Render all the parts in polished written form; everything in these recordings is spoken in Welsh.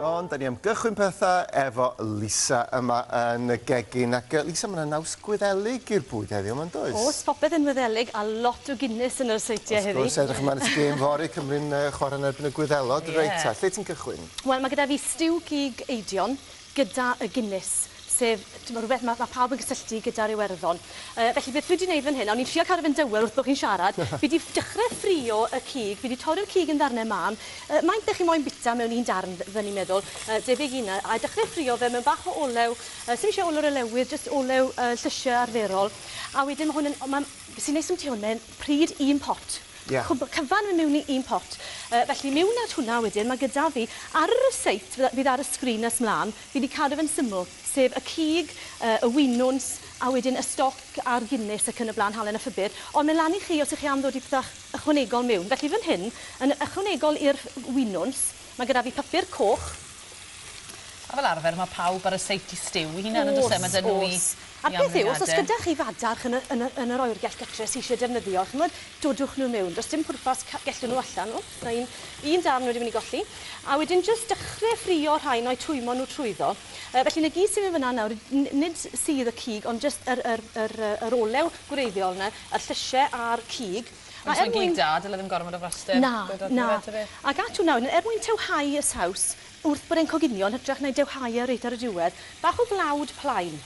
Ron, da ni am gychwyn pethau efo Lisa yma yn y gegin. Ac Lisa, mae'n naws Gwyddelig i'r bwyd heddiw, mae'n does? Oes, popeth yn Wyddelig a lot o Guinness yn yr seitiau heddi. Os gwrs, edrych yma'n ysgym fori Cymru'n chwarae yn erbyn y Gwyddelod. Reit ta, lle ti'n cychwyn? Wel, mae gyda fi stiw cig eidion gyda y Guinness, sef rhywbeth mae pawb yn gysylltu gyda'r Iwerddon. Felly beth dwi wedi gwneud fan hyn, o'n i'n trio cadw fe'n dywel wrth bod chi'n siarad, fi wedi dechrau ffrio y cig, fi wedi torri'r cig yn ddarnau man, maint ddech chi moyn bita mewn un darn, fy'n i'n meddwl, debyg una, a dechrau ffrio fe mewn bach o olew, sy'n eisiau olew olewydd, jyst olew llysiau arferol, a wedyn mae hwn, sy'n neis am ti hwn, mae'n pryd un pot. Cyfan mewn i un pot. Felly mewn at hwnna wedyn, mae gyda fi ar y reseit fydd ar y sgrin ys mlaen, fi wedi cadw fe'n syml, sef y cig, y winwns, a wedyn y stoc a'r Guinness ac yn y blaen halen y ffibr. Ond mae'n lan i chi os ych chi am ddod i pethau ychwanegol mewn. Felly fan hyn, yn ychwanegol i'r winwns, mae gyda fi papur coch. A fel arfer, mae pawb ar y seit i stiw. I hynna'n yn dysgu, mae dyn nhw i A'r peth yw, os gyda chi fadarch yn yr oergell gytre sy'n eisiau defnyddio, dodwch nhw mewn. Does dim pwrpas gellyn nhw allan. Un darn wedi mynd i golli. A wedyn jyst dechrau ffrio rhain o'i twymo nhw trwyddo. Felly na gyd sy'n mynd fyna nawr, nid sydd y cig, ond jyst yr olew gwreiddiol yna, yr llysiau a'r cig. Ond sy'n gig da, dyle ddim gormod o fraster? Na. Ac at hwnna, wnawn tewhau y saws, wrth bod e'n coginio, yn hytrach na dewhau reit ar y diwedd, bach o flawd plaen.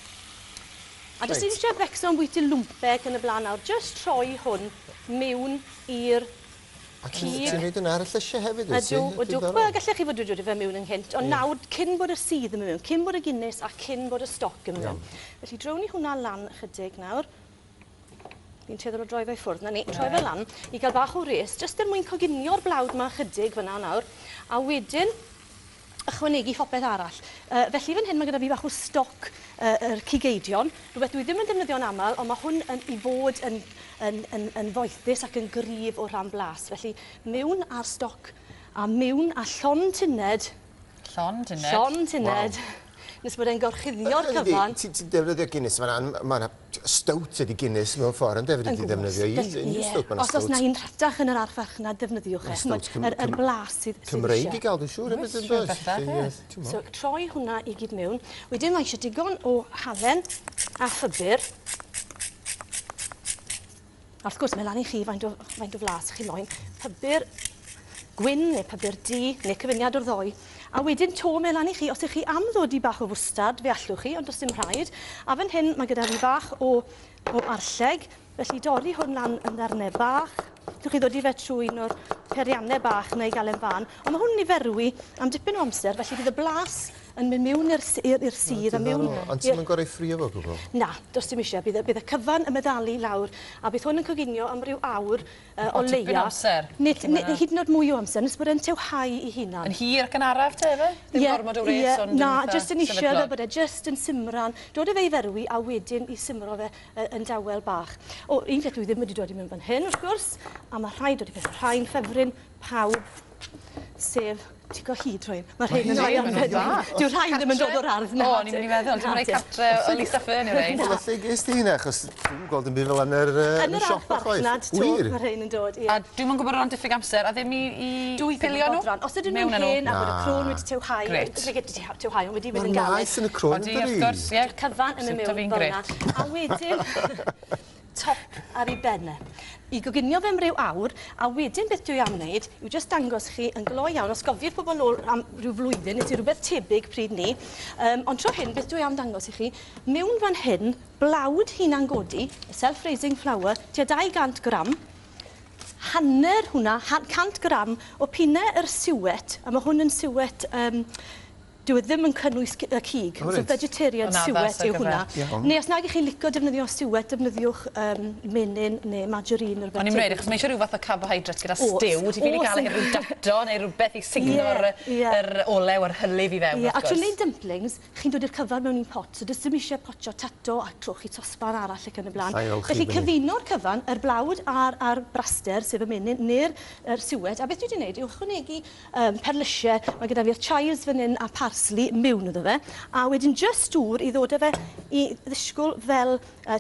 A does dim eisiau Brexon bwyty lwmpeg yn y blaen nawr, jyst troi hwn mewn i'r cig. A ti'n rhaid yna ar y llysiau hefyd? Ydw. Wel, gallech chi fod wedi fe mewn ynghynt, ond nawr cyn bod y sydd yn mewn, cyn bod y Guinness a cyn bod y stoc yn mewn. Felly drown ni hwnna lan chydig nawr. Fi'n teddol o droi fe ffwrdd, na ni, troi fe lan i gael bach o res, jyst er mwyn coginio'r blawd yma chydig fyna nawr, a wedyn ychwanegu phopeth arall. Felly fan hyn mae gyda fi bach o stoc yr cigeidion, rhywbeth dwi ddim yn defnyddio'n aml, ond mae hwn i fod yn foethus ac yn gryf o rhan blas. Felly mewn ar stoc a mewn a llon tyned. Llon tyned? Llon tyned. Nes bod e'n gorchuddio'r cyfan. Ti'n defnyddio Guinness, mae stout ydi Guinness mewn ffordd yn defnydd i defnyddio. Os oes na un rhatach yn yr arfarchnad, defnyddiwch e. Yr blas sydd Cymreig i gael, dwi'n siŵr. So, troi hwnna i gyd mewn. Wedyn mae eisiau digon o halen a ffibr. A wrth gwrs, mae lan i chi faint o flas chi moyn. Pybur gwyn neu pybur du, neu cyfyniad o'r ddoi. A wedyn to mae lan i chi, os ych chi am ddod i bach o fwstad, fe allwch chi, ond does dim rhaid. A fan hyn mae gyda fi bach o arlleg, felly dorri hwn lan yn ddarnau bach. Dwi'n chi ddod i fe trwy un o'r periannau bach neu gael yn fan. Ond mae hwn yn ei ferwi am dipyn o amser, felly bydd y blas yn mynd mewn i'r sydd. Ond ti'n mynd gorau ffrio fo gwbl? Na, does dim eisiau. Bydd y cyfan yn meddalu lawr, a bydd hwn yn coginio am ryw awr o leia. Tipyn o amser? Hyd yn oed mwy o amser, nes bod e'n tewhau i hunan. Yn hir ac yn araf te efe? Ddim gormod o res ond na, jyst yn eisiau bod e jyst yn simran. Dod o fe i ferwi a wedyn i simro fe yn dawel bach. O, un peth dwi ddim wedi dod i mewn fan hyn, wrth gwrs, a mae rhaid dod i peth rhain ffefryn pawb, sef ti'n go hyd rwy'n. Mae'r rhain yn rhaid. Dwi'n rhaid ddim yn dod o'r ardd. O, ni'n mynd i feddwl. Dwi'n rhaid cartre o Lisa Fern i'r rhain. Lle gys ti hynna, achos dwi'n gweld yn byd fel yn yr siop o'ch oes. Mae'r rhain yn dod, ie. A dwi'n mynd gwybod o'n diffyg amser, a ddim i pilio nhw? Os ydyn nhw'n hyn, a bod y crôn wedi tewhau, ond wedi mynd yn galed. Maes yn y crôn, dyri. Cyfan yn y mewn fel yna. A wedyn, top ar ei benne. I goginio fe am ryw awr, a wedyn beth dwi am wneud yw jyst dangos chi yn glo iawn. Os gofi'r pobl ôl am rhyw flwyddyn, nes i rhywbeth tebyg pryd ni. Ond tro hyn, beth dwi am dangos i chi, mewn fan hyn, blawd hunan godi, self-raising flour, tua 200 gram, hanner hwnna, 100 gram o pinau yr siwet, a mae hwn yn siwet dyw ddim yn cynnwys y cig, so vegetarian siwet yw hwnna. Neu os nag ych chi'n licio defnyddio siwet, defnyddiwch menyn neu margarine. O'n i'n mwyn, achos mae eisiau rhywbeth o carbohydrate gyda stiw, ti'n ffili gael rhyw dato neu rhywbeth i signo'r olew a'r hylif i fewn. A trwy'n neud dumplings, chi'n dod i'r cyfan mewn un pot, so dys ddim eisiau potio tato a trwch i tosban arall ac yn y blaen. Felly cyfuno'r cyfan, yr blawd a'r braster, sef y menyn, neu'r siwet, a beth dwi wedi gwneud yw ychwanegu perlysiau, mae gyda fi'r chives fan hyn a pars mewn iddo fe, a wedyn jyst dŵr i ddod â fe i ddisgwyl fel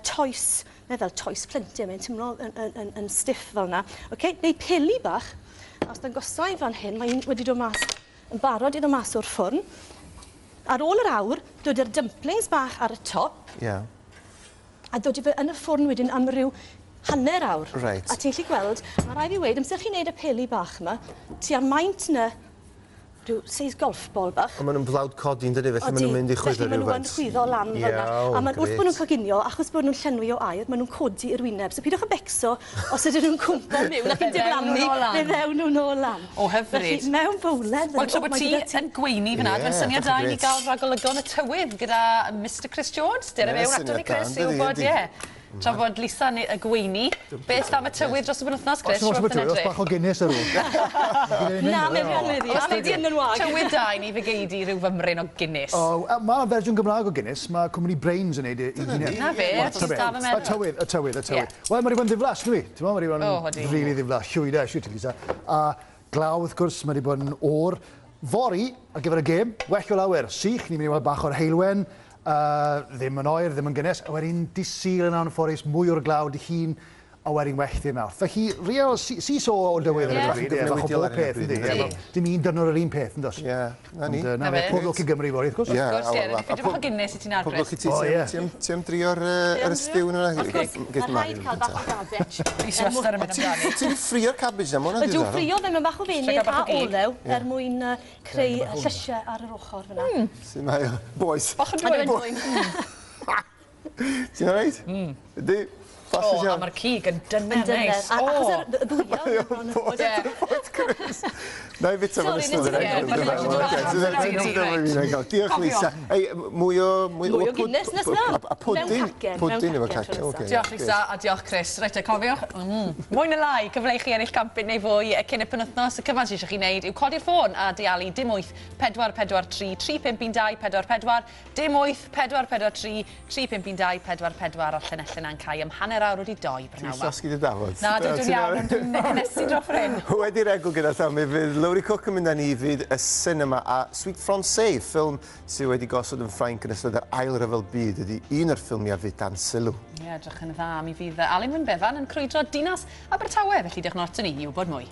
toes, fel toes plentyn, mae'n teimlo yn stiff fel yna. Neu pili bach, os da'n gosau fan hyn, mae'n wedi dod mas yn barod i ddod mas o'r ffwrn. Ar ôl yr awr, dod i'r dumplings bach ar y top, Ie. a dod i fe yn y ffwrn wedyn am ryw hanner awr. Reit. A ti'n gallu gweld, mae rai fi wedi, amser chi'n neud y peli bach yma, ti ar maint yna, rhyw seis golfbol bach. Ond maen nhw'n blawd codi'n dydy, felly maen nhw'n mynd i chwyddo Felly maen nhw'n chwyddo lan fyna. A maen wrth bod nhw'n coginio, achos bod nhw'n llenwi o air, maen nhw'n codi i'r wyneb. So pidwch y becso os ydyn nhw'n cwmpo mewn ac yn diflannu, fe ddewn nhw'n ôl lan. O, hyfryd. Felly mewn bowlen... Wel, tra bod ti yn gweini fyna, dwi'n syniad da i ni gael ragolygon y tywydd gyda Mr Chris Jones. Dyna fe yw'r ato ni, Chris, i wybod, ie. Tra bod Lisa y gweini, beth am y tywydd dros y penwythnos, Chris? Os bach o Guinness ar ôl. Na, mewn rhaneddi. Os di tywydd da i ni fe geidi rhyw fymryn o Guinness. Mae'r fersiwn Gymraeg o Guinness, mae Cwmni Brains yn neud i hunain. Na fe, ti'n staf y meddwl. Y tywydd. Wel, mae wedi bod yn ddiflas, dwi. Mae wedi bod yn rili ddiflas. Llwydda, ti, Lisa. A glaw, wrth gwrs, mae wedi bod yn o'r fori ar gyfer y gêm. Well o lawer. Sych, ni'n mynd i weld bach o'r heilwen. Ddim yn oer, ddim yn Guinness, a wedyn disil yn anffodus, mwy o'r glaw, di hun, a wedyn wellti'r mawrth. Felly, real siso o dywydd yn y bryd, bach o bob peth, ynddi. Dim un dynol yr un peth, yn dos. Ie, na ni. Na fe, pob lwc i Gymru fori, wrth gwrs. Ie, Wrth gwrs, ie, beth o Guinness i ti'n pob adres? lwc i ti, ti am drio'r ystyw yna. Wrth gwrs, mae rhaid cael bach o gabbage. Rhys wastad yn mynd amdani. Ti'n ffrio'r cabbage na, mwyn Ydw ffrio fe, mae'n bach o fenydd a olew Ie. mwyn creu llysiau ar yr ochr fyna. Sy'n mae o, boes. Bach yn dweud. Ti'n rhaid? Ydy, O, ffasus a iawn. mae'r cig yn dynner Yn dynner. neis. Achos y ddwyio. Na i fita fo'n ystod Sorry, Diolch, Lisa. Ei, mwy o Guinness nes na. A pwdin efo cacen. Diolch Lisa a diolch Chris. Reit, cofiwch. Mwy na lai, cyfle i chi ennill campyn neu fwy cyn y penwythnos. Y cyfan sy'n eisiau chi wneud yw codi'r ffôn a dialu dim 8 443 3512 44 dim 8 443 3512 44 o'r llenellau na'n cael am hanner awr wedi 2 Ti'n llosgi dy dafod? Na, dwi'n iawn, dwi'n negenesu dro ffrin. Wedi regw gyda llaw mi fydd Lowry Cook yn mynd â ni fydd y cinema a Sweet Francais, ffilm sydd wedi gosod yn Ffrainc yn ystod yr ail ryfel byd ydy un o'r ffilmiau fydd dan sylw. Ie, edrych yn dda, mi fydd Alun Wyn Befan yn crwydro dinas Abertawe, felly diolch yn orto ni i wybod mwy.